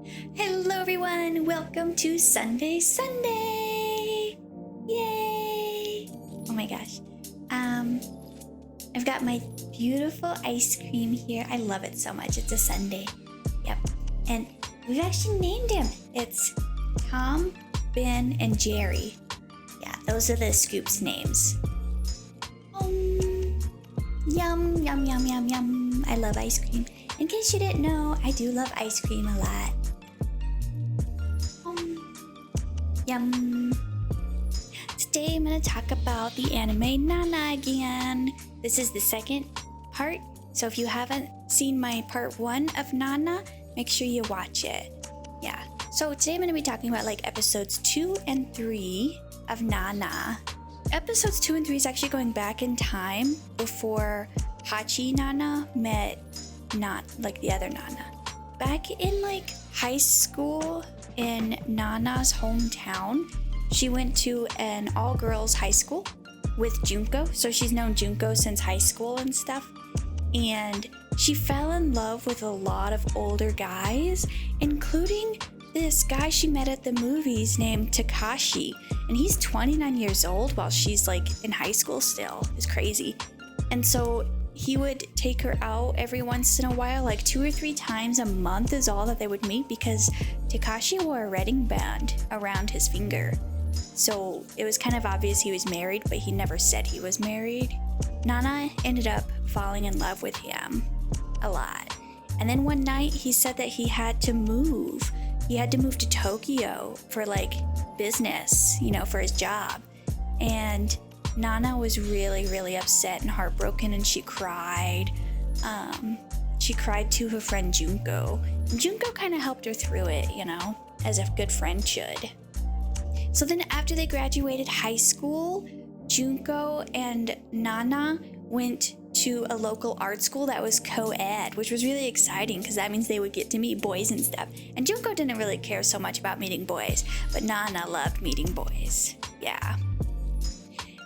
Hello everyone, welcome to Sunday. Yay! Oh my gosh. I've got my beautiful ice cream here. I love it so much. It's a sundae. Yep. And we've actually named him. It's Tom, Ben, and Jerry. Yeah, those are the Scoop's names. Yum, yum, yum, yum, yum. I love ice cream. In case you didn't know, I do love ice cream a lot. Yum. Today I'm going to talk about the anime Nana again. This is the second part, so if you haven't seen my part 1 of Nana, make sure you watch it. Yeah, so today I'm going to be talking about like episodes 2 and 3 of Nana. Episodes 2 and 3 is actually going back in time before Hachi Nana met not like the other Nana. Back in like high school in Nana's hometown, she went to an all-girls high school with Junko, so she's known Junko since high school and stuff, and she fell in love with a lot of older guys, including this guy she met at the movies named Takashi, and he's 29 years old while she's like in high school still. It's crazy. And so he would take her out every once in a while, like 2 or 3 times a month is all that they would meet, because Takashi wore a wedding band around his finger. So it was kind of obvious he was married, but he never said he was married. Nana ended up falling in love with him a lot. And then one night he said that he had to move. He had to move to Tokyo for like business, for his job. And Nana was really, really upset and heartbroken, and she cried. She cried to her friend Junko. And Junko kind of helped her through it, as a good friend should. So then after they graduated high school, Junko and Nana went to a local art school that was co-ed, which was really exciting because that means they would get to meet boys and stuff. And Junko didn't really care so much about meeting boys, but Nana loved meeting boys. Yeah.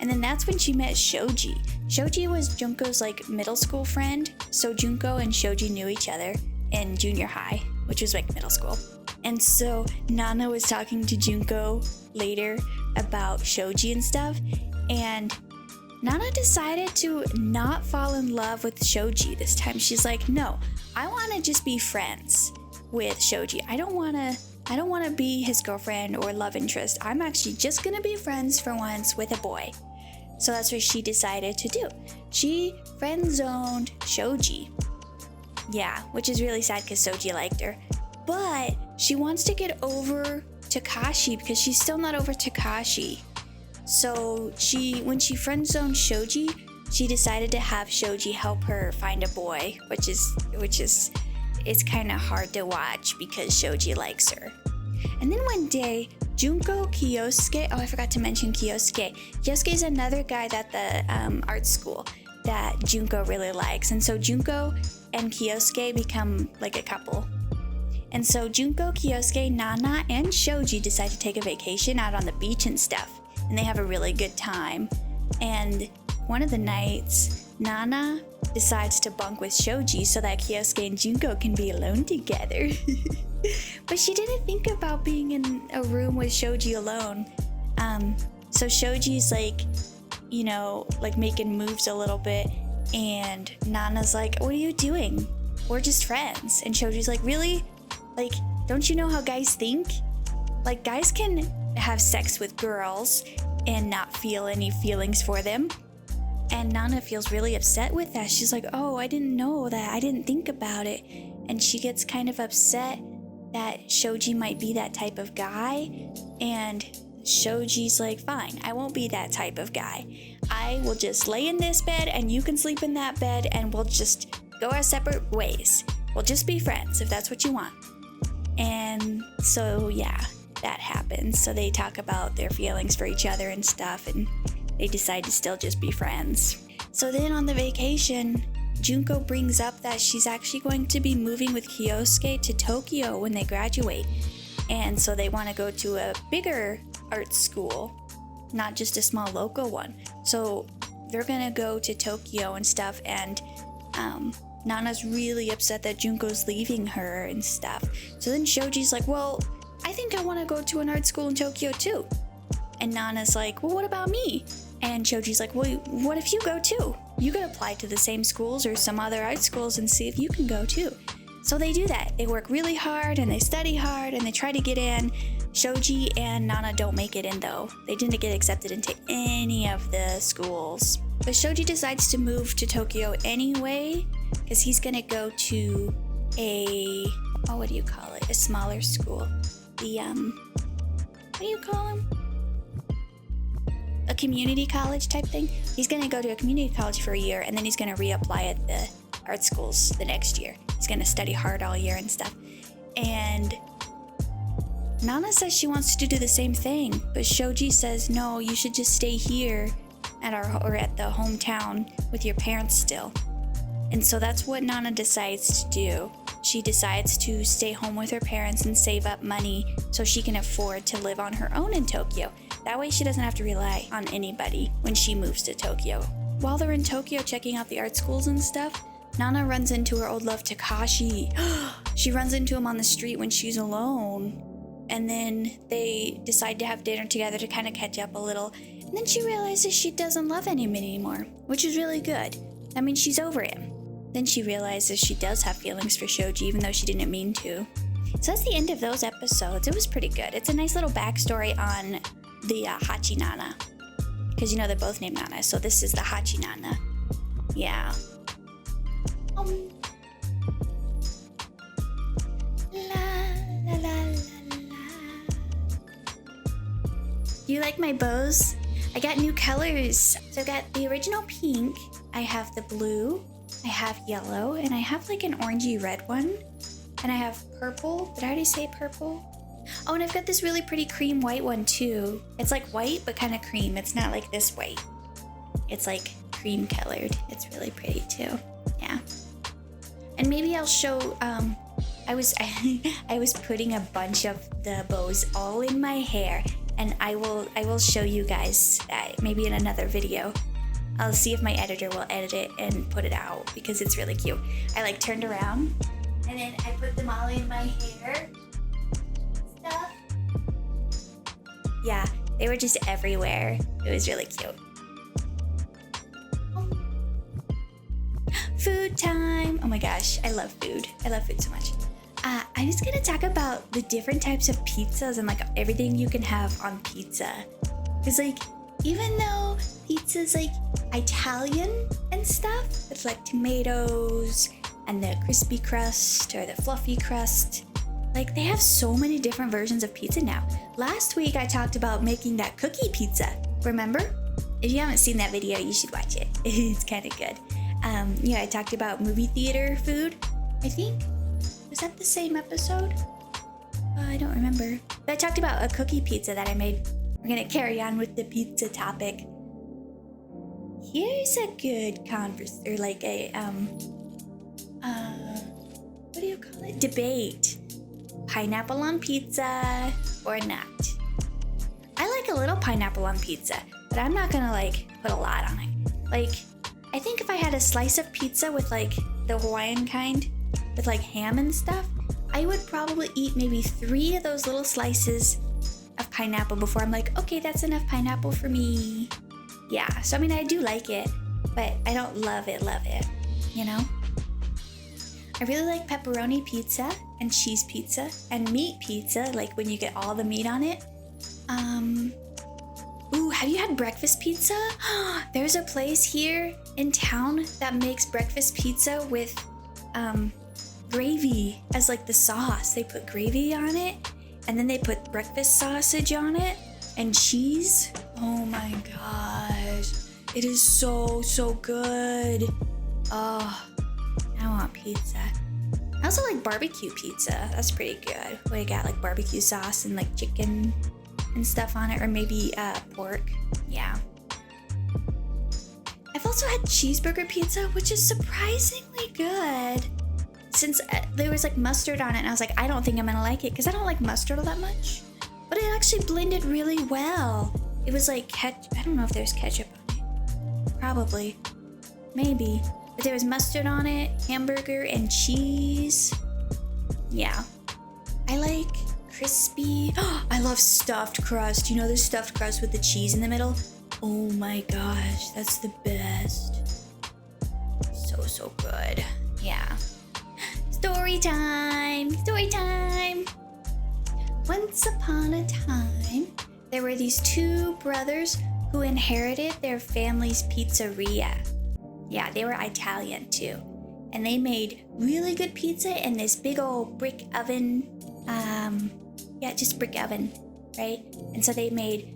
And then that's when she met Shoji. Shoji was Junko's like middle school friend, so Junko and Shoji knew each other in junior high, which was like middle school. And so Nana was talking to Junko later about Shoji and stuff, and Nana decided to not fall in love with Shoji this time. She's like, no, I want to just be friends with Shoji. I don't want to be his girlfriend or love interest. I'm actually just going to be friends for once with a boy. So that's what she decided to do. She friend-zoned Shoji. Yeah, which is really sad because Shoji liked her. But she wants to get over Takashi because she's still not over Takashi. So when she friend-zoned Shoji, she decided to have Shoji help her find a boy, which is it's kind of hard to watch because Shoji likes her. And then one day, Junko Kyosuke, I forgot to mention Kyosuke. Kyosuke is another guy at the art school that Junko really likes. And so Junko and Kyosuke become like a couple. And so Junko, Kyosuke, Nana, and Shoji decide to take a vacation out on the beach and stuff. And they have a really good time. And one of the nights, Nana decides to bunk with Shoji so that Kyosuke and Junko can be alone together. But she didn't think about being in a room with Shoji alone. So Shoji's like making moves a little bit, and Nana's like, what are you doing? We're just friends. And Shoji's like, really? Like, don't you know how guys think? Like, guys can have sex with girls and not feel any feelings for them. And Nana feels really upset with that. She's like, oh, I didn't know that. I didn't think about it. And she gets kind of upset that Shoji might be that type of guy. And Shoji's like, fine, I won't be that type of guy. I will just lay in this bed and you can sleep in that bed and we'll just go our separate ways. We'll just be friends if that's what you want. And so, yeah, that happens. So they talk about their feelings for each other and stuff, and they decide to still just be friends. So then on the vacation, Junko brings up that she's actually going to be moving with Kyosuke to Tokyo when they graduate. And so they want to go to a bigger art school, not just a small local one. So they're going to go to Tokyo and stuff, and Nana's really upset that Junko's leaving her and stuff. So then Shoji's like, well, I think I want to go to an art school in Tokyo too. And Nana's like, well, what about me? And Shoji's like, well, what if you go too? You could apply to the same schools or some other art schools and see if you can go too. So they do that. They work really hard and they study hard and they try to get in. Shoji and Nana don't make it in though. They didn't get accepted into any of the schools. But Shoji decides to move to Tokyo anyway because he's gonna go to a smaller school. What do you call them? A community college type thing. He's gonna go to a community college for a year and then he's gonna reapply at the art schools the next year. He's gonna study hard all year and stuff. And Nana says she wants to do the same thing, but Shoji says, no, you should just stay here at the hometown with your parents still. And so that's what Nana decides to do. She decides to stay home with her parents and save up money so she can afford to live on her own in Tokyo. That way she doesn't have to rely on anybody when she moves to Tokyo. While they're in Tokyo checking out the art schools and stuff, Nana runs into her old love Takashi. She runs into him on the street when she's alone. And then they decide to have dinner together to kind of catch up a little. And then she realizes she doesn't love him anymore, which is really good. That means she's over him. Then she realizes she does have feelings for Shoji, even though she didn't mean to. So that's the end of those episodes. It was pretty good. It's a nice little backstory on the Hachi Nana. Because you know they're both named Nana, so this is the Hachi Nana. Yeah. La la la la la. Do you like my bows? I got new colors. So I've got the original pink. I have the blue. I have yellow. And I have like an orangey red one. And I have purple. Did I already say purple? Oh, and I've got this really pretty cream white one too. It's like white, but kind of cream. It's not like this white. It's like cream colored. It's really pretty too. Yeah. And maybe I'll show, I was putting a bunch of the bows all in my hair, and I will show you guys that maybe in another video. I'll see if my editor will edit it and put it out because it's really cute. I like turned around and then I put them all in my hair. Stuff. Yeah, they were just everywhere. It was really cute. Food time! Oh my gosh, I love food. I love food so much. I'm just gonna talk about the different types of pizzas and like everything you can have on pizza. Cause like, even though pizza's like Italian and stuff, it's like tomatoes and the crispy crust or the fluffy crust. Like they have so many different versions of pizza now. Last week I talked about making that cookie pizza, remember? If you haven't seen that video, you should watch it. It's kind of good. Yeah, I talked about movie theater food, I think. Was that the same episode? I don't remember. But I talked about a cookie pizza that I made. We're gonna carry on with the pizza topic. Here's a good what do you call it? Debate. Pineapple on pizza or not? I like a little pineapple on pizza, but I'm not gonna like put a lot on it. Like, I think if I had a slice of pizza with like the Hawaiian kind, with like ham and stuff, I would probably eat maybe 3 of those little slices of pineapple before I'm like, okay, that's enough pineapple for me. Yeah, so I mean, I do like it, but I don't love it, you know? I really like pepperoni pizza and cheese pizza and meat pizza, like when you get all the meat on it. Ooh, have you had breakfast pizza? There's a place here in town that makes breakfast pizza with gravy as like the sauce. They put gravy on it and then they put breakfast sausage on it and cheese. Oh my gosh. It is so good. Oh, I want pizza. I also like barbecue pizza. That's pretty good. What do you got? Like barbecue sauce and like chicken and stuff on it, or maybe pork. Yeah. I've also had cheeseburger pizza, which is surprisingly good. Since there was like mustard on it, and I was like, I don't think I'm gonna like it because I don't like mustard all that much. But it actually blended really well. It was like I don't know if there's ketchup on it. Probably. Maybe. But there was mustard on it, hamburger, and cheese. Yeah. I like crispy. I love stuffed crust. You know the stuffed crust with the cheese in the middle? Oh my gosh, that's the best. So good. Yeah. Story time! Story time! Once upon a time, there were these two brothers who inherited their family's pizzeria. Yeah, they were Italian too. And they made really good pizza in this big old brick oven. Just brick oven, right? And so they made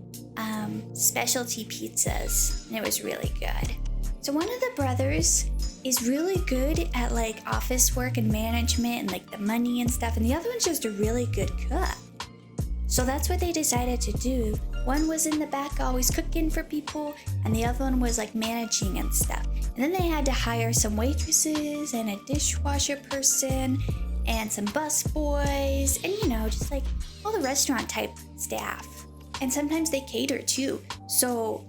specialty pizzas, and it was really good. So one of the brothers is really good at like office work and management and like the money and stuff, and the other one's just a really good cook. So that's what they decided to do. One was in the back always cooking for people, and the other one was like managing and stuff. And then they had to hire some waitresses and a dishwasher person and some bus boys and, you know, just like all the restaurant type staff. And sometimes they cater too. So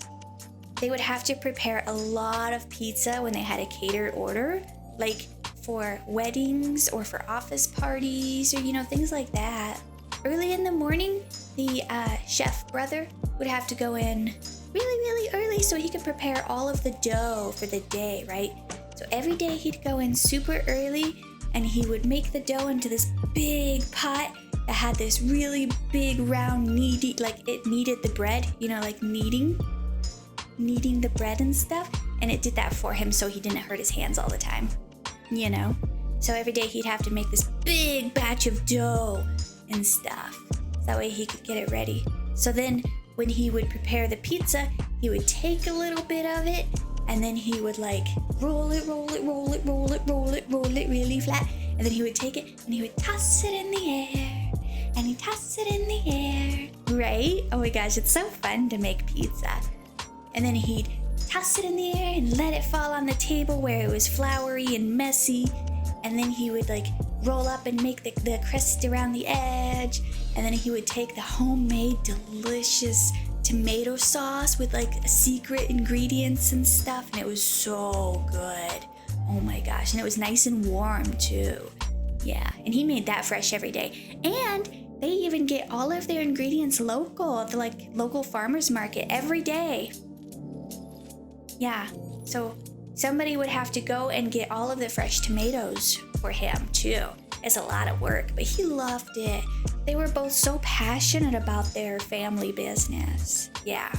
they would have to prepare a lot of pizza when they had a catered order, like for weddings or for office parties or, you know, things like that. Early in the morning, the chef brother would have to go in really early so he could prepare all of the dough for the day, right? So every day he'd go in super early and he would make the dough into this big pot that had this really big round kneading, like it kneaded the bread, you know, like kneading the bread and stuff. And it did that for him so he didn't hurt his hands all the time, you know? So every day he'd have to make this big batch of dough and stuff. That way he could get it ready. So then when he would prepare the pizza, he would take a little bit of it and then he would like roll it really flat. And then he would take it and he would toss it in the air. And he'd toss it in the air. Right? Oh my gosh, it's so fun to make pizza. And then he'd toss it in the air and let it fall on the table where it was floury and messy. And then he would like roll up and make the crust around the edge. And then he would take the homemade delicious tomato sauce with like secret ingredients and stuff. And it was so good. Oh my gosh. And it was nice and warm too. Yeah. And he made that fresh every day. And they even get all of their ingredients local at the like local farmers market every day. Yeah. So somebody would have to go and get all of the fresh tomatoes for him too. It's a lot of work, but he loved it. They were both so passionate about their family business. Yeah.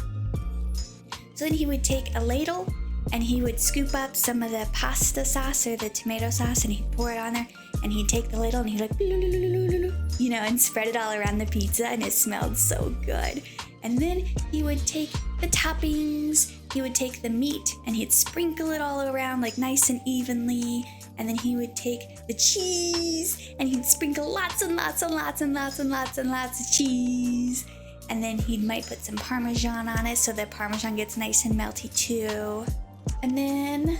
So then he would take a ladle and he would scoop up some of the pasta sauce or the tomato sauce and he'd pour it on there and he'd take the ladle and he'd like, you know, and spread it all around the pizza and it smelled so good. And then he would take the toppings, he would take the meat and he'd sprinkle it all around like nice and evenly. And then he would take the cheese and he'd sprinkle lots and lots of cheese. And then he might put some Parmesan on it so the Parmesan gets nice and melty too. And then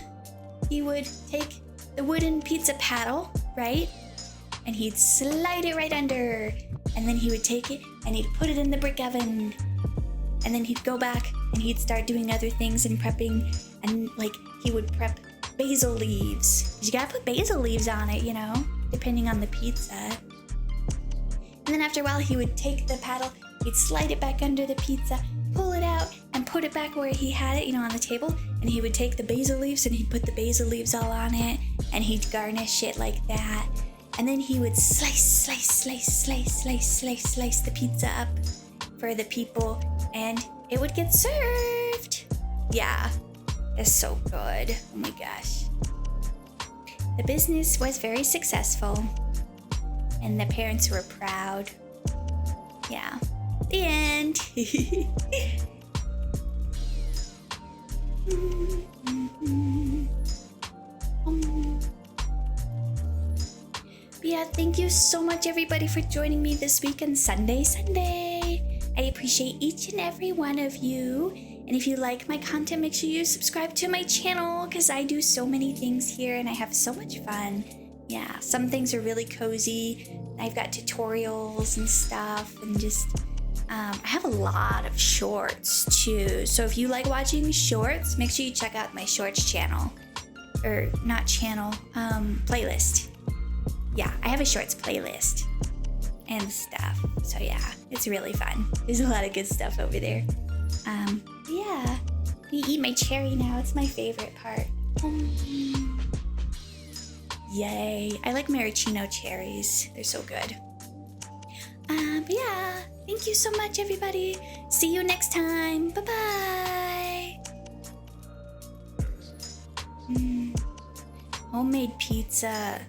he would take the wooden pizza paddle, right? And he'd slide it right under. And then he would take it and he'd put it in the brick oven. And then he'd go back and he'd start doing other things and prepping. And like he would prep basil leaves. You gotta put basil leaves on it, you know, depending on the pizza. And then after a while, he would take the paddle, he'd slide it back under the pizza, pull it out, and put it back where he had it, you know, on the table. And he would take the basil leaves and he'd put the basil leaves all on it, and he'd garnish it like that. And then he would slice the pizza up for the people, and it would get served. Yeah. It's so good. Oh my gosh. The business was very successful and the parents were proud. Yeah. The end. But yeah, thank you so much everybody for joining me this week on Sunday. I appreciate each and every one of you. And if you like my content, make sure you subscribe to my channel because I do so many things here and I have so much fun. Yeah, some things are really cozy. I've got tutorials and stuff and just, I have a lot of shorts too. So if you like watching shorts, make sure you check out my shorts channel. or not channel, playlist. Yeah, I have a shorts playlist and stuff. So yeah, it's really fun. There's a lot of good stuff over there. Yeah, you eat my cherry now. It's my favorite part. Yay, I like maraschino cherries. They're so good. But yeah, thank you so much, everybody. See you next time. Bye-bye. Homemade pizza.